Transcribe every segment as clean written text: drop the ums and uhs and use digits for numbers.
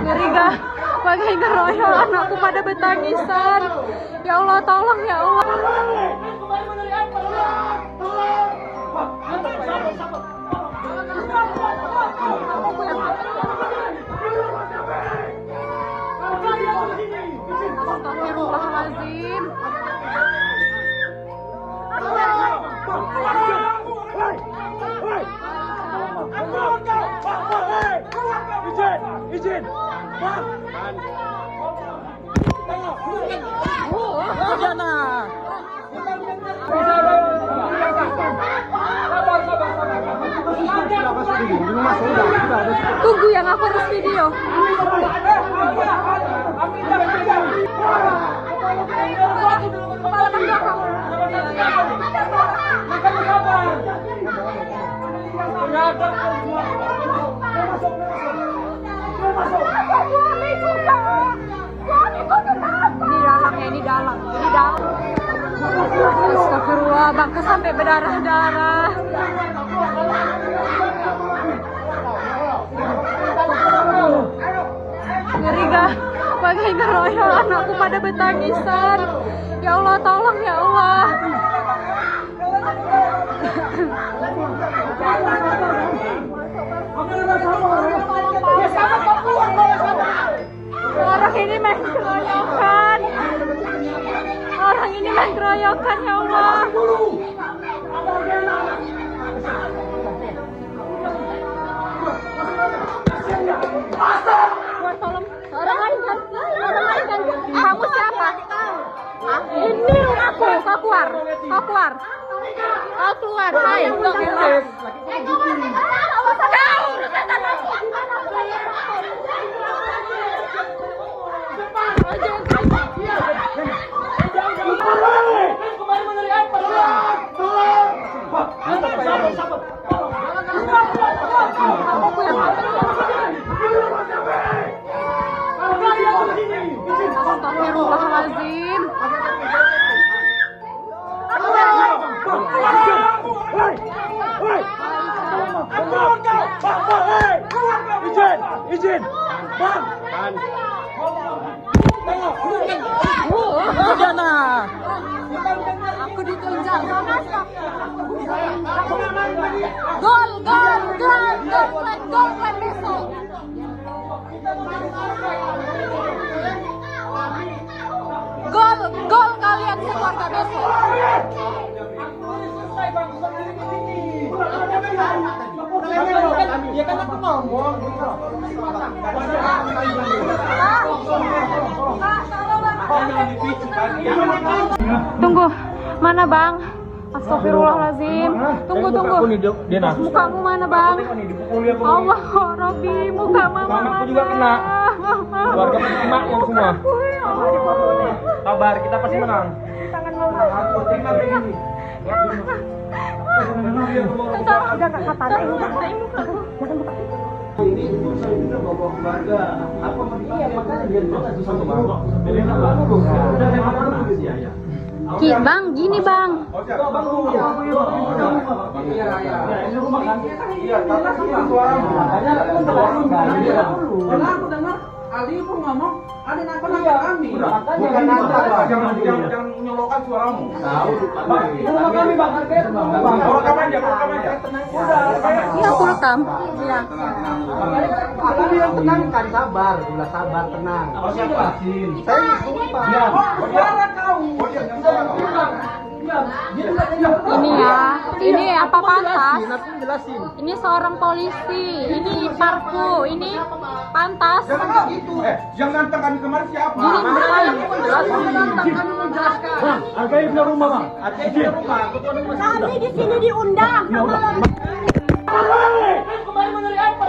Ngeri gak? Pakai ngeroyok anakku pada bertangisan. Ya Allah, tolong ya Allah. Astagfirullahaladzim. Izin, Bang. Tunggu yang aku harus video. Ini dalam. Astagfirullah, bangku sampai berdarah-darah. Ngeri gak? Pakai ngeroyok anakku pada bertangisan. Ya Allah, tolong ya Allah. Orang ini main keroyokan. Orang ini main keroyokan, ya Allah. Tolong. Orang lain kan? Kamu siapa? Ini rumahku. Kau keluar. Hai. Astagfirullahaladzim. Izin, Bang. Aku ditunjuk. Gol besok. Gol kalian sekeluarga besok. Ya kan aku ngomong. Tunggu, mana Bang? Astagfirullahaladzim. Tunggu. Mukamu mana Bang? Allah, Robi, muka mama mana? Anakku juga kena. Keluarga penerima yang semua. Kabar, kita pasti menang. Tangan mama. Aku terima begini. Udah gak kata ini saya bisa bawa keluarga. Apa makanya dia itu sama bapak. Bang, gini Bang. Ini rumah kan? Iya, tapi suaramu. Makanya aku dengar Ali pun ngomong ada apa kami. Jangan nyolokkan suaramu. Tahu. Itu rumah kami Bang. Rekam aja. Iya, aku rekam. Iya. Aku bilang tenang kan, sabar, tenang. Siapa? Saya sumpah. Iya. Ini ya, ini apa pantas? Ini seorang polisi, ini parku, ini pantas. Jangan gitu. Yang nantang kami kemarin siapa? Hargai punya rumah Bang. Kami di sini diundang. Kembali meneri apa?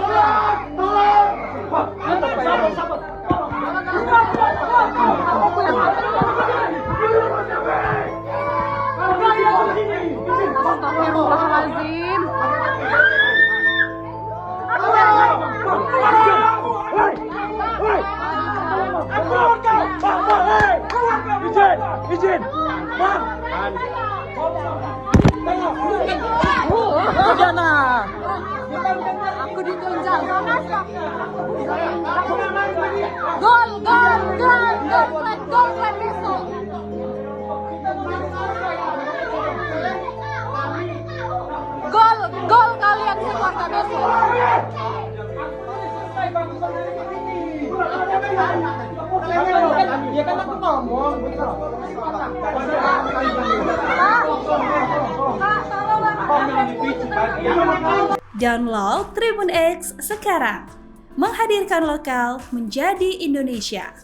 Astagfirullahaladzim. Izin, Bang. Aku ditunjuk. Gol, flag besok. Gol kalian supporter besok. Ya kan aku ngomong. Download Tribun X sekarang. Menghadirkan lokal menjadi Indonesia.